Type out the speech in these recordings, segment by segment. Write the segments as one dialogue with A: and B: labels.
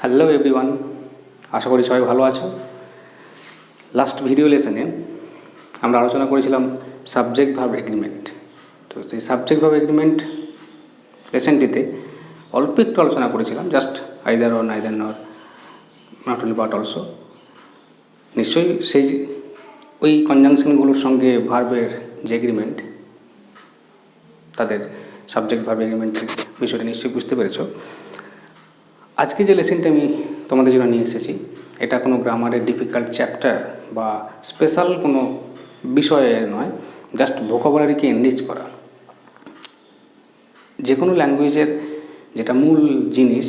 A: Hello everyone, আশা করি সবাই ভালো আছো। লাস্ট ভিডিও লেসনে আমরা আলোচনা করেছিলাম সাবজেক্ট ভার্ব এগ্রিমেন্ট। তো সেই সাবজেক্ট ভার্ব এগ্রিমেন্ট লেসনটিতে অল্প একটু আলোচনা করেছিলাম, জাস্ট আইদার অর নাইদার নর, নট অনলি বাট অলসো। নিশ্চয়ই সেই ওই কনজাংশনগুলোর সঙ্গে ভার্বের যে এগ্রিমেন্ট, তাদের সাবজেক্ট ভার্ব এগ্রিমেন্টের বিষয়টা নিশ্চয়ই বুঝতে পেরেছো। আজকে যে লেসনটা আমি তোমাদের জন্য নিয়ে এসেছি, এটা কোনো গ্রামারের ডিফিকাল্ট চ্যাপ্টার বা স্পেশাল কোনো বিষয়ে নয়, জাস্ট ভোকাবুলারিকে এনরিচ করা। যে কোনো ল্যাঙ্গুয়েজের যেটা মূল জিনিস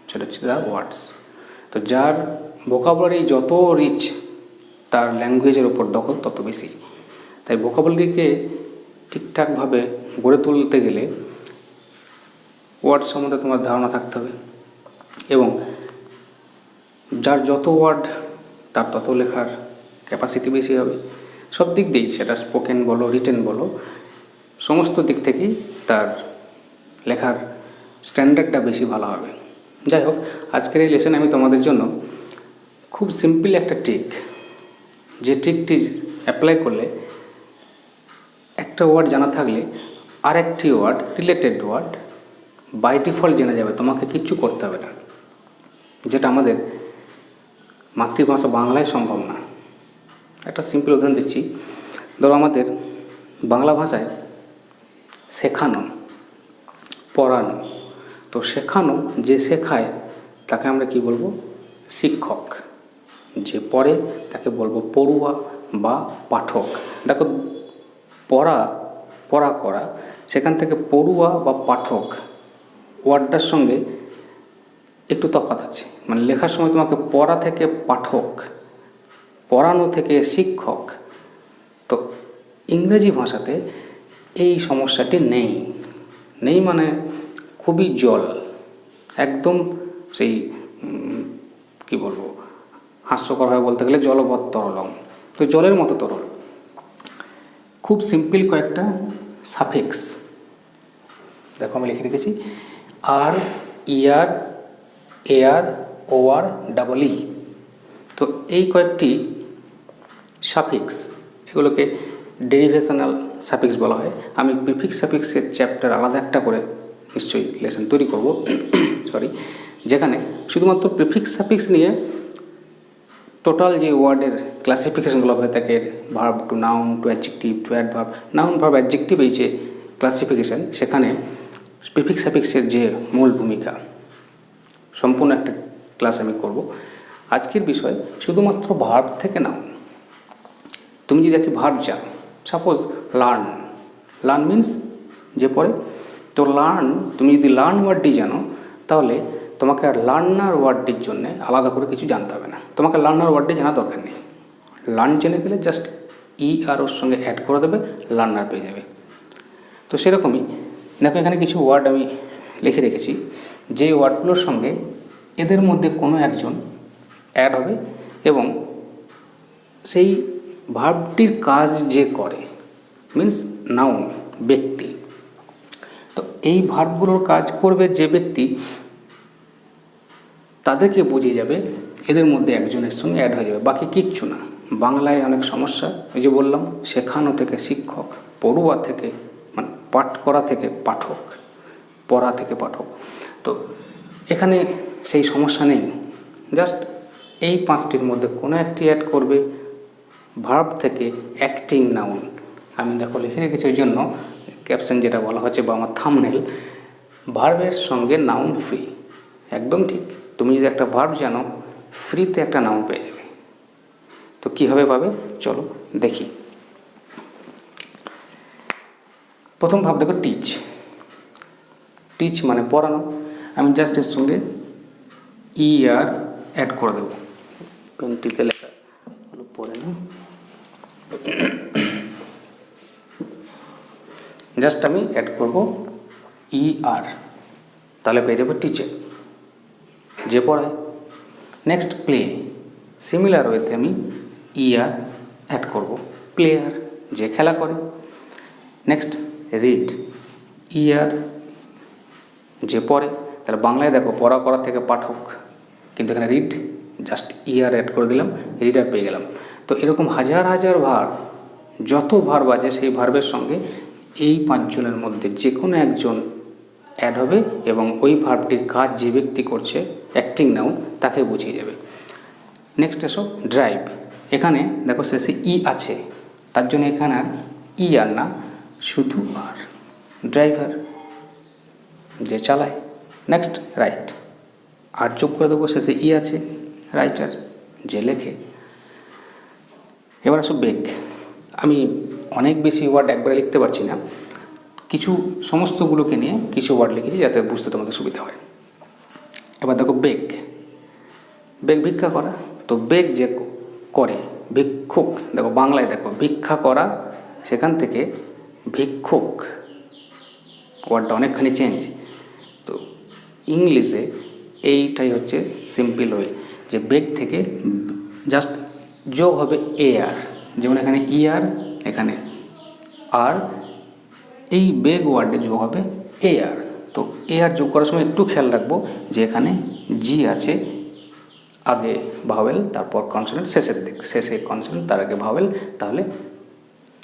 A: সেটা হচ্ছে দ্য ওয়ার্ডস। তো যার ভোকাবুলারি যত রিচ, তার ল্যাঙ্গুয়েজের ওপর দখল তত বেশি। তাই ভোকাবুলারিকে ঠিকঠাকভাবে গড়ে তুলতে গেলে ওয়ার্ড সম্বন্ধে তোমার ধারণা থাকতে হবে, এবং যার যত ওয়ার্ড তার তত লেখার ক্যাপাসিটি বেশি হবে। সব দিক দিয়েই, সেটা স্পোকেন বলো, রিটেন বলো, সমস্ত দিক থেকেই তার লেখার স্ট্যান্ডার্ডটা বেশি ভালো হবে। যাই হোক, আজকের এই লেসনে আমি তোমাদের জন্য খুব সিম্পল একটা ট্রিক, যে ট্রিকটি অ্যাপ্লাই করলে একটা ওয়ার্ড জানা থাকলে আরেকটি word, related word by default জেনে যাবে, তোমাকে কিচ্ছু করতে হবে না, যেটা আমাদের মাতৃভাষা বাংলায় সম্ভব না। একটা সিম্পল উদাহরণ দিচ্ছি। ধরো আমাদের বাংলা ভাষায় শেখানো, পড়ানো, তো শেখানো, যে শেখায় তাকে আমরা কি বলবো? শিক্ষক। যে পড়ে তাকে বলবো পড়ুয়া বা পাঠক। দেখো, পড়া করা, সেখান থেকে পড়ুয়া বা পাঠক ওয়ার্ডটার সঙ্গে একটু তফাৎ আছে। মানে লেখার সময় তোমাকে পড়া থেকে পাঠক, পড়ানো থেকে শিক্ষক। তো ইংরেজি ভাষাতে এই সমস্যাটি নেই মানে খুবই জল, একদম সেই কি বলবো, হাস্যকরভাবে বলতে গেলে জলবৎ তরলম। তো জলের মতো তরল। খুব সিম্পল কয়েকটা সাফিক্স দেখো আমি লিখে রেখেছি: আর, ইয়ার, এয়ার, ওয়ার, ডাবল ই। তো এই কয়েকটি সাফিক্স, এগুলোকে ডেরিভেশনাল সাফিক্স বলা হয়। আমি প্রিফিক্স সাফিক্সের চ্যাপ্টার আলাদা একটা করে নিশ্চয়ই লেসন তৈরি করব, যেখানে শুধুমাত্র প্রিফিক্স সাফিক্স নিয়ে টোটাল যে ওয়ার্ডের ক্লাসিফিকেশনগুলো হয়ে থাকে, verb to noun to adjective to adverb, noun verb adjective, এই যে ক্লাসিফিকেশন, সেখানে প্রিফিক্স সাফিক্সের যে মূল ভূমিকা, সম্পূর্ণ একটা ক্লাস আমি করব। আজকের বিষয় শুধুমাত্র ভার্ব থেকে নাউন। তুমি যদি একটি ভার্ব জানো, সাপোজ লার্ন মিন্স যে পড়ে, তো তুমি যদি লার্ন ওয়ার্ডটি জানো, তাহলে তোমাকে আর লার্নার ওয়ার্ডটির জন্য আলাদা করে কিছু জানতে হবে না। তোমাকে লার্নার ওয়ার্ডটি জানা দরকার নেই। লার্ন জেনে গেলে জাস্ট ই আর ওর সঙ্গে অ্যাড করে দেবে, লার্নার পেয়ে যাবে। তো সেরকমই দেখো, এখানে কিছু ওয়ার্ড আমি লিখে রেখেছি, যে ওয়ার্ডগুলোর সঙ্গে এদের মধ্যে কোনো একজন অ্যাড হবে, এবং সেই ভার্বটির কাজ যে করে, মিন্স নাউন, ব্যক্তি। তো এই ভার্বগুলোর কাজ করবে যে ব্যক্তি, তাদেরকে বুঝিয়ে যাবে, এদের মধ্যে একজনের সঙ্গে অ্যাড হয়ে যাবে, বাকি কিচ্ছু না। বাংলায় অনেক সমস্যা, ওই যে বললাম, শেখানো থেকে শিক্ষক, পড়ুয়া থেকে মানে পাঠ করা থেকে পাঠক, পড়া থেকে পাঠক। তো এখানে সেই সমস্যা নেই, জাস্ট এই পাঁচটির মধ্যে কোনো একটি অ্যাড করবে ভার্ব থেকে অ্যাক্টিং নাউন। আমি দেখো লিখে রেখেছি, ওই জন্য ক্যাপশন যেটা বলা হচ্ছে বা আমার থাম্বনেল, ভার্বের সঙ্গে নাউন ফ্রি। একদম ঠিক। তুমি যদি একটা ভার্ব জানো, ফ্রিতে একটা নাউন পেয়ে যাবে। তো কীভাবে পাবে চলো দেখি। প্রথম ভাব দেখো, টিচ মানে পড়ানো। আমি জাস্ট এর সঙ্গে ই আর অ্যাড করে দেবো, পেনটিতে লেখা হলো, পড়ে না, জাস্ট আমি অ্যাড করব ই আর, তাহলে পেয়ে যাবো টিচার, যে পড়ায়। নেক্সট প্লে, সিমিলার ওয়েতে আমি ই আর অ্যাড করব, প্লেয়ার, যে খেলা করে। নেক্সট রিড, ই আর, যে পড়ে। তাহলে বাংলায় দেখো, পড়া করা থেকে পাঠক, কিন্তু এখানে রিড জাস্ট ইয়ার অ্যাড করে দিলাম, রিডার পেয়ে গেলাম। তো এরকম হাজার হাজার ভার্ব, যত ভার্ব আছে সেই ভার্বের সঙ্গে এই 5 জনের মধ্যে যে কোনো একজন অ্যাড হবে এবং ওই ভার্বটির কাজ যে ব্যক্তি করছে অ্যাক্টিং নাউন তাকে বুঝিয়ে যাবে। নেক্সট এসো ড্রাইভ। এখানে দেখো শেষে ই আছে, তার জন্য এখানে আর ই আর না, শুধু আর, ড্রাইভার যে চালায়। নেক্সট রাইট, আর যোগ করে দেবো, শেষে ই আছে, রাইটার যে লেখে। এবার আসো বেগ। আমি অনেক বেশি ওয়ার্ড একবারে লিখতে পারছি না, কিছু সমস্তগুলোকে নিয়ে কিছু ওয়ার্ড লিখেছি যাতে বুঝতে তোমাদের সুবিধা হয়। এবার দেখো বেগ, বেগ ভিক্ষা করা। তো বেগ যে করে, ভিক্ষুক, দেখো বাংলায় দেখো ভিক্ষা করা, সেখান থেকে ভিক্ষুক ওয়ার্ডটা অনেকখানি চেঞ্জ। তো ইংলিশে এইটাই হচ্ছে সিম্পল ওয়ে, যে বেগ থেকে জাস্ট যোগ হবে এ আর, যেমন এখানে ই আর, এখানে আর, এই বেগ ওয়ার্ডে যোগ হবে এ আর। তো এ আর যোগ করার সময় একটু খেয়াল রাখবো যে এখানে জি আছে, আগে ভাওয়েল তারপর কনসোনেন্ট, শেষে কনসোনেন্ট তার আগে ভাওয়েল, তাহলে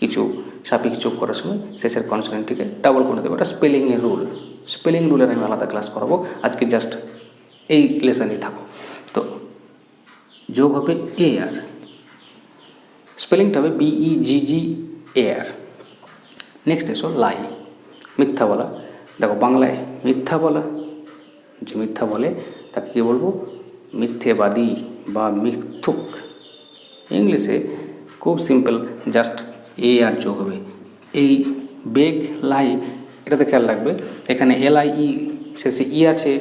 A: কিছু সাফিক্স যোগ করার সময় শেষের কনসোনেন্টটিকে ডাবল করে দেবো। এটা স্পেলিংয়ের রুল, স্পেলিং রুলের আমি আলাদা ক্লাস করাবো, আজকে জাস্ট এই লেসনেই থাকো। তো যোগ হবে এ আর, স্পেলিংটা হবে BEGG এ আর। নেক্সট এসো লাই, মিথ্যা বলা। দেখো বাংলায় মিথ্যা বলা, যে মিথ্যা বলে তাকে কী বলবো, মিথ্যেবাদী বা মিথ্যুক। ইংলিশে খুব সিম্পল, জাস্ট এ আর যোগ হবে। এই বেগ লাই, এটাতে খেয়াল রাখবে, এখানে LIE শেষে ই আছে,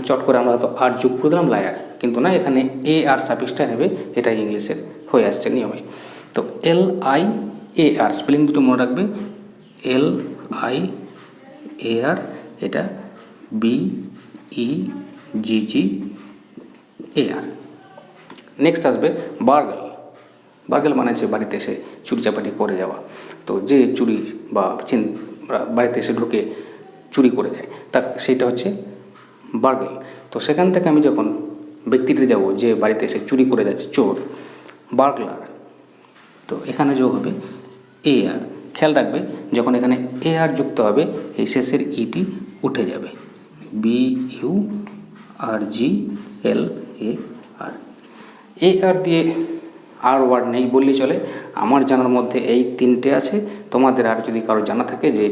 A: চট করে আমরা হয়তো আর যোগ করে দিলাম লায়ার, কিন্তু না, এখানে এ আর সাফিক্সটা নেবে, এটা ইংলিশের হয়ে আসছে নিয়মে। তো LIAR স্পেলিং দুটো মনে রাখবে, LIAR, এটা BEGGAR। নেক্সট আসবে বার্গেল। বার্গেল মানে যে বাড়িতে এসে চুরি চাপাটি করে যাওয়া। তো যে চুরি বা বাড়িতে এসে ঢুকে চুরি করে যায়, তা সেটা হচ্ছে বার্গেল। তো সেখান থেকে আমি যখন ব্যক্তিতে যাব যে বাড়িতে এসে চুরি করে যাচ্ছে, চোর, বার্গলার, তো এখানে যোগ হবে এ আর। খেয়াল রাখবে যখন এখানে এ আর যুক্ত হবে এই শেষের ইটি উঠে যাবে, BURGLAR। এ আর দিয়ে আর ওয়ার্ড নেই বললেই চলে, আমার জানার মধ্যে এই 3টে আছে। তোমাদের আর যদি কারো জানা থাকে যে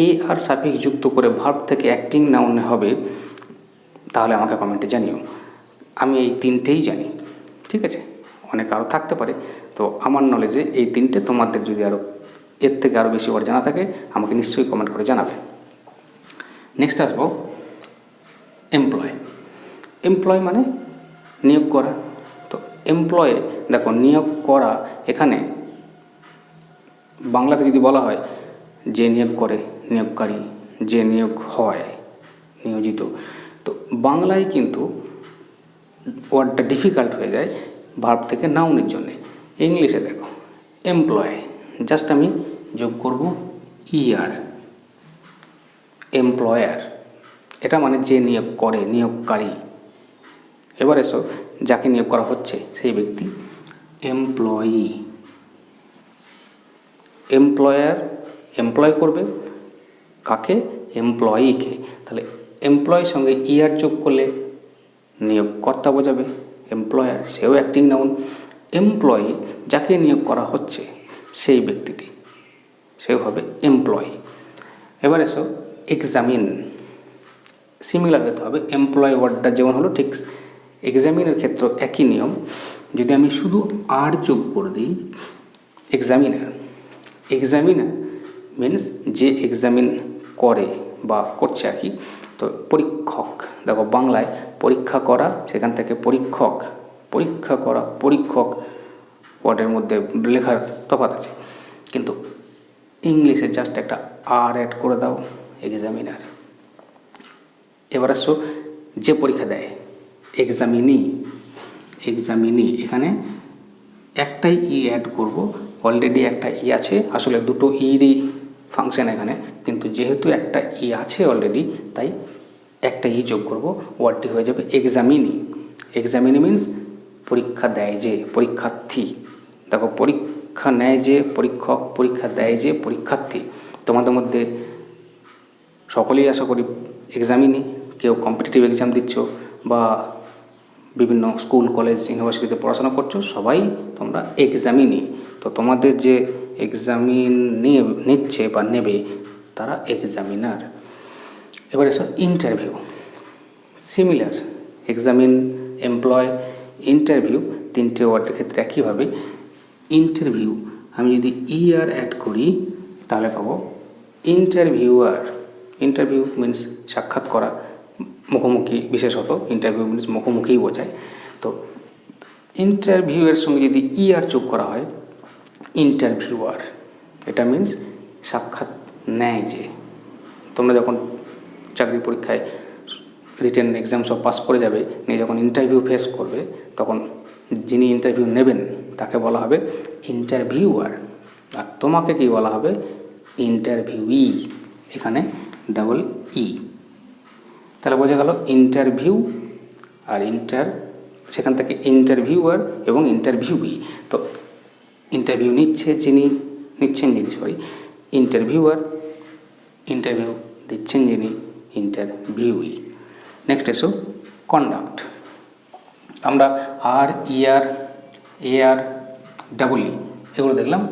A: এ আর সাফিক্স যুক্ত করে ভার্ব থেকে অ্যাক্টিং নাউন হবে, তাহলে আমাকে কমেন্টে জানিও। আমি এই 3টেই জানি, ঠিক আছে, অনেক আরও থাকতে পারে। তো আমার নলেজে এই 3টে, তোমাদের যদি আরও এর থেকে আরও বেশি ওয়ার্ড জানা থাকে আমাকে নিশ্চয়ই কমেন্ট করে জানাবে। নেক্সট আসবো এমপ্লয়। এমপ্লয় মানে নিয়োগ করা। তো এমপ্লয়ে দেখো নিয়োগ করা, এখানে বাংলাতে যদি বলা হয় যে নিয়োগ করে, নিয়োগকারী, যে নিয়োগ হয়, নিয়োজিত। তো বাংলায় কিন্তু ওয়ার্ডটা ডিফিকাল্ট হয়ে যায় ভার্ব থেকে নাউনের জন্যে। ইংলিশে দেখো এমপ্লয়, জাস্ট আমি যোগ করব ER, এমপ্লয়ার, এটা মানে যে নিয়োগ করে, নিয়োগকারী। এবার এসো যাকে নিয়োগ করা হচ্ছে সেই ব্যক্তি, এমপ্লয়ি। এমপ্লয়ার এমপ্লয় করবে কাকে, এমপ্লয়িকে। তাহলে এমপ্লয়ের সঙ্গে ER যোগ করলে নিয়োগকর্তা বোঝাবে, এমপ্লয়ার, সেও অ্যাক্টিং নাউন। এমপ্লয়ি যাকে নিয়োগ করা হচ্ছে সেই ব্যক্তিটি, সেও হবে এমপ্লয়ি। এবার এসো এক্সামিন, সিমিলার হতে হবে। এমপ্লয় ওয়ার্ডটা যেমন হলো ঠিক এক্সামিনের ক্ষেত্রে একই নিয়ম। যদি আমি শুধু আর যোগ করে দিই এক্সামিনার, এক্সামিনার মিনস যে এক্সামিন করে বা করছে আর কি। তো পরীক্ষক, দেখো বাংলায় পরীক্ষা করা, সেখান থেকে পরীক্ষক, পরীক্ষা করা, পরীক্ষক ওয়ার্ডের মধ্যে লেখার তফাৎ আছে, কিন্তু ইংলিশে জাস্ট একটা আর অ্যাড করে দাও, এক্সামিনার। এবার আসো যে পরীক্ষা দেয়, এক্সামিনি, এক্সামিনি, এখানে একটাই ই অ্যাড করব, অলরেডি একটা ই আছে, আসলে দুটো ইরই ফাংশন এখানে, কিন্তু যেহেতু একটা ই আছে অলরেডি তাই একটা ই যোগ করব, ওয়ার্ডটি হয়ে যাবে এক্সামিনি। এক্সামিনি মিন্স পরীক্ষা দেয় যে, পরীক্ষার্থী। দেখো, পরীক্ষা নেয় যে পরীক্ষক, পরীক্ষা দেয় যে পরীক্ষার্থী। তোমাদের মধ্যে সকলেই আশা করি এক্সামিনি, কেউ কম্পিটিটিভ এক্সাম দিচ্ছ বা বিভিন্ন স্কুল কলেজ ইউনিভার্সিটিতে পড়াশোনা করছো, সবাই তোমরা এক্সামিনি। তো তোমাদের যে এক্সামিন নিচ্ছে বা নেবে তারা এক্সামিনার। এবার এসো interview. Similar, examine, employ, interview, তিনটে ওয়ার্ডের ক্ষেত্রে একইভাবে। ইন্টারভিউ আমি যদি আর অ্যাড করি তাহলে পাবো ইন্টারভিউয়ার। ইন্টারভিউ মিন্স সাক্ষাৎ করা, মুখোমুখি, বিশেষত ইন্টারভিউ মিন্স মুখোমুখিই বোঝায়। তো ইন্টারভিউয়ের সঙ্গে যদি আর যোগ করা হয়, ইন্টারভিউয়ার, এটা মিন্স সাক্ষাৎ নেয় যে। তোমরা যখন চাকরি পরীক্ষায় রিটেন এক্সাম সব পাস করে যাবে, নিয়ে যখন ইন্টারভিউ ফেস করবে, তখন যিনি ইন্টারভিউ নেবেন তাকে বলা হবে ইন্টারভিউয়ার। আর তোমাকে কি বলা হবে? ইন্টারভিউই, এখানে ডাবল ই। তাহলে বোঝা গেল ইন্টারভিউ আর সেখান থেকে ইন্টারভিউয়ার এবং ইন্টারভিউই। তো ইন্টারভিউ নিচ্ছেন যিনি, ইন্টারভিউয়ার, ইন্টারভিউ দিচ্ছেন যিনি, ইন্টারভিউই। নেক্সট এসো কন্ডাক্ট। আমরা আর, এআর, ডাবল ই এগুলো দেখলাম,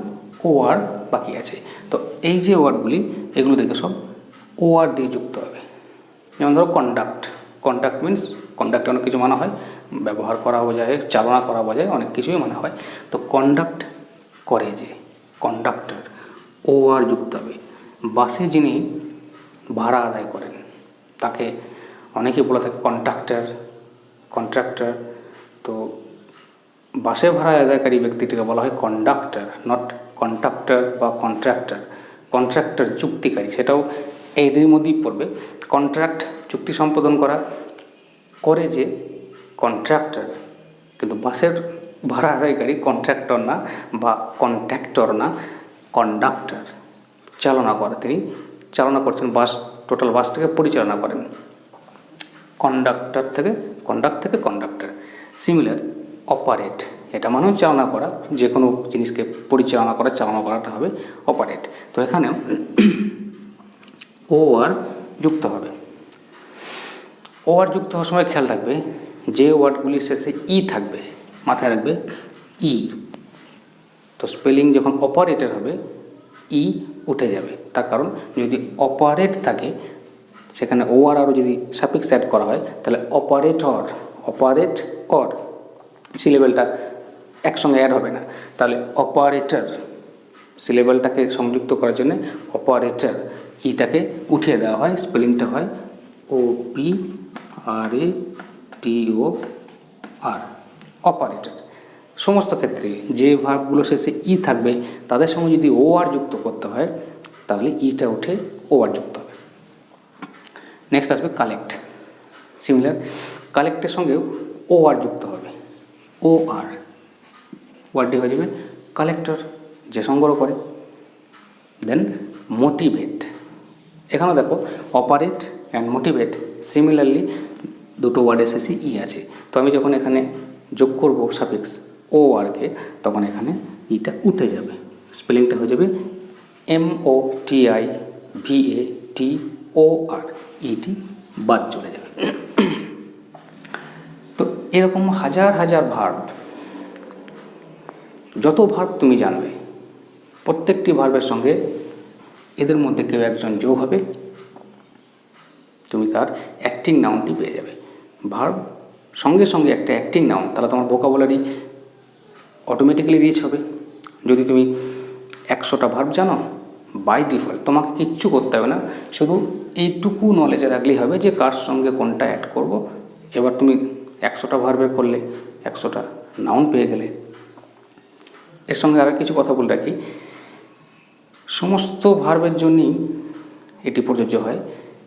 A: ও আর বাকি আছে। তো এই যে ওয়ার্ডগুলি, এগুলো দেখে সব ও আর দিয়ে যুক্ত হবে। যেমন ধরো কন্ডাক্ট, কন্ডাক্ট মিন্স কন্ডাক্টে অনেক কিছু মানা হয়, ব্যবহার করা বোঝায়, চালনা করা বোঝায়, অনেক কিছুই মানা হয়। তো কন্ডাক্ট করে যে, কন্ডাক্টর, ও আর যুক্ত হবে। বাসে যিনি ভাড়া আদায় করেন তাকে অনেকে বলে থাকে কন্ট্রাক্টর। তো বাসে ভাড়া আদায়কারী ব্যক্তিটিকে বলা হয় কন্ডাক্টর, নট কন্ট্রাক্টর বা কন্ট্রাক্টর। কন্ট্রাক্টর চুক্তিকারী, সেটাও এদের মধ্যেই পড়বে। কন্ট্রাক্ট চুক্তি সম্পাদন করা, করে যে কন্ট্রাক্টর। কিন্তু বাসের ভাড়া আদায়কারী কন্ট্রাক্টর না বা কন্ট্রাক্টর না, কন্ডাক্টর। চালনা করে, তিনি চালনা করছেন বাস, টোটাল বাসটাকে পরিচালনা করেন। কন্ডাক্ট থেকে কন্ডাক্টর। সিমিলার অপারেট, এটা মানেও চালনা করা, যে কোনো জিনিসকে পরিচালনা করা, চালনা করাটা হবে অপারেট। তো এখানেও ও আর যুক্ত হবে। ও আর যুক্ত হওয়ার সময় খেয়াল রাখবে যে ওয়ার্ডগুলির শেষে ই থাকবে, মাথায় রাখবে ই। তো স্পেলিং যখন অপারেটর হবে ই উঠে যাবে। তার কারণ যদি অপারেট থাকে, সেখানে ও আর আরও যদি সাফিক্স অ্যাড করা হয়, তাহলে অপারেট অর সিলেবেলটা একসঙ্গে অ্যাড হবে না। তাহলে অপারেটর, সিলেবেলটাকে সংযুক্ত করার জন্য অপারেটর, ইটাকে উঠিয়ে দেওয়া হয়, স্পেলিংটা হয় OPRATOR, অপারেটর। সমস্ত ক্ষেত্রে যে ভার্বগুলো শেষে ই থাকবে তাদের সঙ্গে যদি ও আর যুক্ত করতে হয়, তাহলে ইটা উঠে ও আর যুক্ত হবে। নেক্সট আসবে কালেক্ট। সিমিলার, কালেক্টের সঙ্গেও ও আর যুক্ত হবে, ও আর, ওয়ার্ডটি হয়ে যাবে কালেক্টর, যে সংগ্রহ করে। দেন মোটিভেট, এখানেও দেখো অপারেট অ্যান্ড মোটিভেট সিমিলারলি দুটো ওয়ার্ডের শেষে ই আছে। তো আমি যখন এখানে যোগ করব সাফিক্স ও আরকে, তখন এখানে ইটা উঠে যাবে, স্পেলিংটা হয়ে যাবে MOTIVATOR, ইটি বাদ চলে যাবে। তো এরকম হাজার হাজার ভার্ব, যত ভার্ব তুমি জানবে, প্রত্যেকটি ভার্বের সঙ্গে এদের মধ্যে কেউ একজন যোগ হবে, তুমি তার অ্যাক্টিং নাউনটি পেয়ে যাবে। ভার্ব সঙ্গে সঙ্গে একটা অ্যাক্টিং নাউন, তাহলে তোমার ভোকাবুলারি অটোমেটিক্যালি রিচ হবে। যদি তুমি 100টা ভার্ব জানো, বাই ডিফল্ট তোমাকে কিচ্ছু করতে হবে না, শুধু এইটুকু নলেজে রাখলেই হবে যে কার সঙ্গে কোনটা অ্যাড করব। এবার তুমি 100টা ভার্বের করলে 100টা নাউন পেয়ে গেলে। এর সঙ্গে আর কিছু কথা বলে রাখি, সমস্ত ভার্বের জন্যই এটি প্রযোজ্য হয়,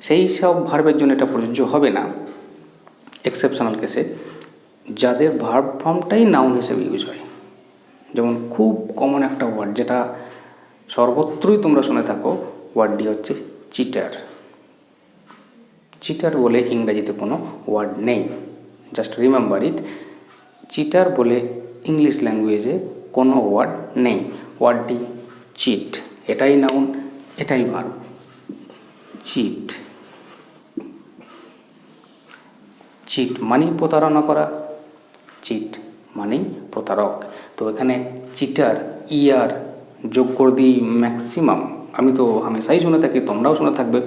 A: সেই সব ভার্বের জন্য এটা প্রযোজ্য হবে না এক্সেপশনাল কেসে, যাদের ভার্ব ফর্মটাই নাউন হিসেবে ইউজ হয়। যেমন খুব কমন একটা ওয়ার্ড যেটা সর্বত্রই তোমরা শুনে থাকো, ওয়ার্ডটি হচ্ছে চিটার। চিটার বলে ইংরেজিতে কোনো ওয়ার্ড নেই, জাস্ট রিমেম্বার ইট, চিটার বলে ইংলিশ ল্যাঙ্গুয়েজে কোনো ওয়ার্ড নেই। ওয়ার্ডটি চিট, এটাই নাউন, এটাই ভার্ব। চিট, চিট মানেই প্রতারণা করা, চিট মানেই প্রতারক। তো এখানে চিটার ইয়ার যোগ করে দিই ম্যাক্সিমাম। আমি তো হামেশাই শুনে থাকি, তোমরাও শুনে থাকবে,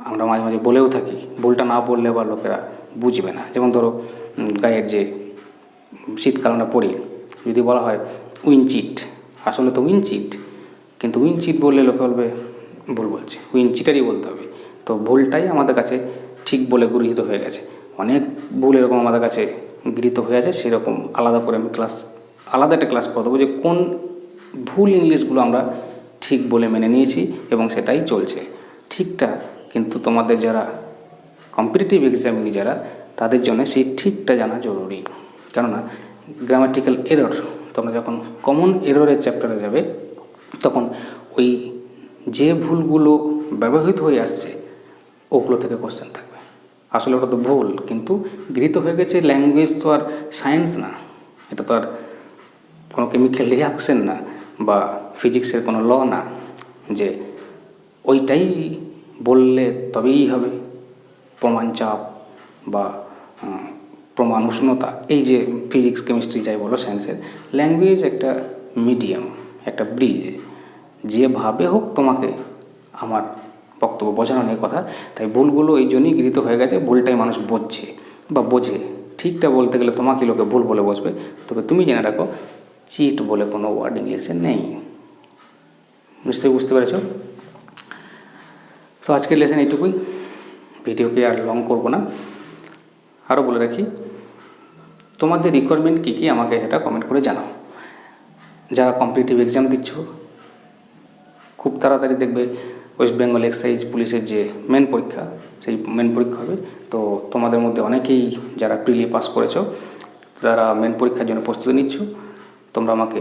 A: আমরা মাঝে মাঝে বলেও থাকি। ভুলটা না বললে আবার লোকেরা বুঝবে না। যেমন ধরো গায়ের যে শীতকাল আমরা পরি, যদি বলা হয় উইনচিট, আসলে তো উইনচিট, কিন্তু উইনচিট বললে লোকে বলবে ভুল বলছে, উইনচিটারই বলতে হবে। তো ভুলটাই আমাদের কাছে ঠিক বলে গৃহীত হয়ে গেছে। অনেক ভুল এরকম আমাদের কাছে গৃহীত হয়ে আছে, সেরকম আলাদা করে আমি আলাদা একটা ক্লাস করে দেবো যে কোন ভুল ইংলিশগুলো আমরা ঠিক বলে মেনে নিয়েছি এবং সেটাই চলছে। ঠিকটা কিন্তু তোমাদের যারা কম্পিটিটিভ এক্সামিনি যারা, তাদের জন্য সেই ঠিকটা জানা জরুরি। কেননা গ্রামাটিক্যাল এরর, তোমরা যখন কমন এররের চ্যাপ্টারে যাবে তখন ওই যে ভুলগুলো ব্যবহৃত হয়ে আসছে ওগুলো থেকে কোশ্চেন থাকবে। আসলে ওটা তো ভুল, কিন্তু গৃহীত হয়ে গেছে। ল্যাঙ্গুয়েজ তো আর সায়েন্স না, এটা তো আর কোনো কেমিক্যাল রিয়াকশন না বা ফিজিক্সের কোনো ল না যে ওইটাই বললে তবেই হবে। প্রমাণ চাপ বা প্রমাণ উষ্ণতা, এই যে ফিজিক্স কেমিস্ট্রি যাই বলো সায়েন্সের, ল্যাঙ্গুয়েজ একটা মিডিয়াম, একটা ব্রিজ। যেভাবে হোক তোমাকে আমার বক্তব্য বোঝানো নিয়ে কথা। তাই ভুলগুলো এই জন্যই গৃহীত হয়ে গেছে, ভুলটাই মানুষ বুঝছে বা বোঝে। ঠিকটা বলতে গেলে তোমাকে লোকে ভুল বলে বসবে। তবে তুমি জেনে রাখো, চিট বলে কোনো ওয়ার্ড ইংলিশে নেই। নিশ্চয়ই বুঝতে পেরেছ? তো আজকের লেসন এইটুকুই, ভিডিওকে আর লং করব না। আরও বলে রাখি, তোমাদের রিকোয়ারমেন্ট কী কী আমাকে সেটা কমেন্ট করে জানাও। যারা কম্পিটিটিভ এক্সাম দিচ্ছ, খুব তাড়াতাড়ি দেখবে ওয়েস্ট বেঙ্গল এক্সাইজ পুলিশের যে মেন পরীক্ষা, সেই মেন পরীক্ষা হবে। তো তোমাদের মধ্যে অনেকেই যারা প্রিলি পাস করেছো, তারা মেন পরীক্ষার জন্য প্রস্তুতি নিচ্ছ, তোমরা আমাকে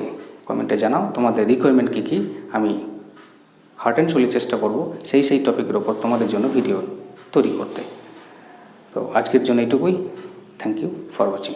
A: কমেন্টে জানাও তোমাদের রিকোয়ারমেন্ট কী কী। আমি হার্ট অ্যান্ড সোলে চেষ্টা করব সেই টপিকের ওপর তোমাদের জন্য ভিডিও তৈরি করতে। তো আজকের জন্য এইটুকুই। Thank you for watching.